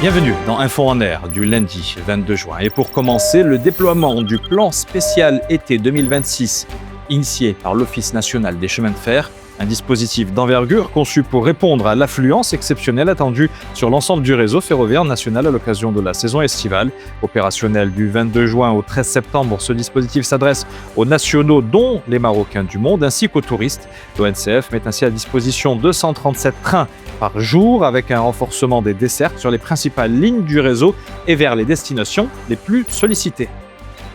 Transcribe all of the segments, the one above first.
Bienvenue dans Info en Air du lundi 22 juin. Et pour commencer, le déploiement du plan spécial été 2026 initié par l'Office national des chemins de fer, un dispositif d'envergure conçu pour répondre à l'affluence exceptionnelle attendue sur l'ensemble du réseau ferroviaire national à l'occasion de la saison estivale. Opérationnel du 22 juin au 13 septembre, ce dispositif s'adresse aux nationaux dont les Marocains du monde ainsi qu'aux touristes. L'ONCF met ainsi à disposition 237 trains par jour avec un renforcement des dessertes sur les principales lignes du réseau et vers les destinations les plus sollicitées.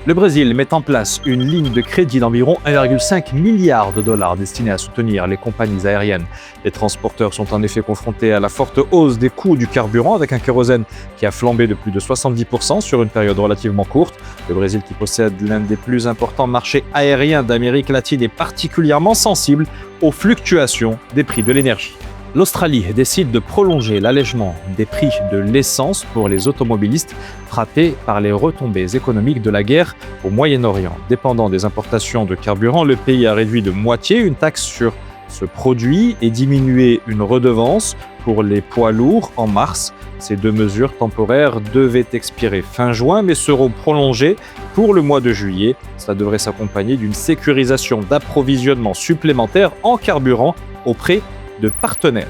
Le Brésil met en place une ligne de crédit d'environ 1,5 milliard de dollars destinée à soutenir les compagnies aériennes. Les transporteurs sont en effet confrontés à la forte hausse des coûts du carburant avec un kérosène qui a flambé de plus de 70% sur une période relativement courte. Le Brésil, qui possède l'un des plus importants marchés aériens d'Amérique latine, est particulièrement sensible aux fluctuations des prix de l'énergie. L'Australie décide de prolonger l'allègement des prix de l'essence pour les automobilistes frappés par les retombées économiques de la guerre au Moyen-Orient. Dépendant des importations de carburant, le pays a réduit de moitié une taxe sur ce produit et diminué une redevance pour les poids lourds en mars. Ces deux mesures temporaires devaient expirer fin juin mais seront prolongées pour le mois de juillet. Cela devrait s'accompagner d'une sécurisation d'approvisionnement supplémentaire en carburant auprès de partenaires.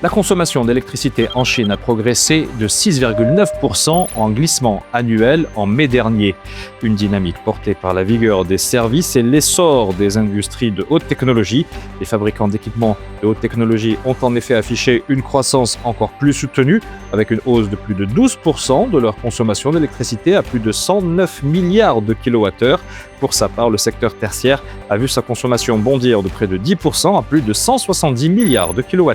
La consommation d'électricité en Chine a progressé de 6,9% en glissement annuel en mai dernier. Une dynamique portée par la vigueur des services et l'essor des industries de haute technologie. Les fabricants d'équipements de haute technologie ont en effet affiché une croissance encore plus soutenue avec une hausse de plus de 12% de leur consommation d'électricité à plus de 109 milliards de kWh. Pour sa part, le secteur tertiaire a vu sa consommation bondir de près de 10% à plus de 170 milliards de kWh.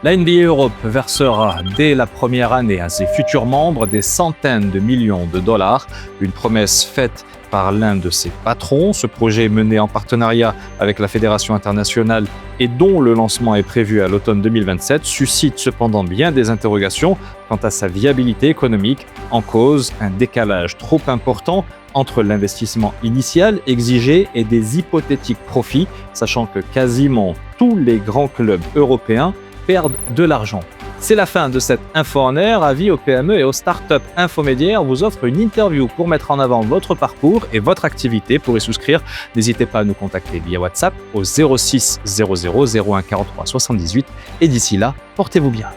La NBA Europe versera dès la première année à ses futurs membres des centaines de millions de dollars, une promesse faite par l'un de ses patrons. Ce projet, mené en partenariat avec la Fédération internationale et dont le lancement est prévu à l'automne 2027, suscite cependant bien des interrogations quant à sa viabilité économique. En cause, un décalage trop important entre l'investissement initial exigé et des hypothétiques profits, sachant que quasiment tous les grands clubs européens perdent de l'argent. C'est la fin de cette Info en Air. Avis aux PME et aux startups. Infomédiaire vous offre une interview pour mettre en avant votre parcours et votre activité. Pour y souscrire, n'hésitez pas à nous contacter via WhatsApp au 06 00 01 43 78. Et d'ici là, portez-vous bien.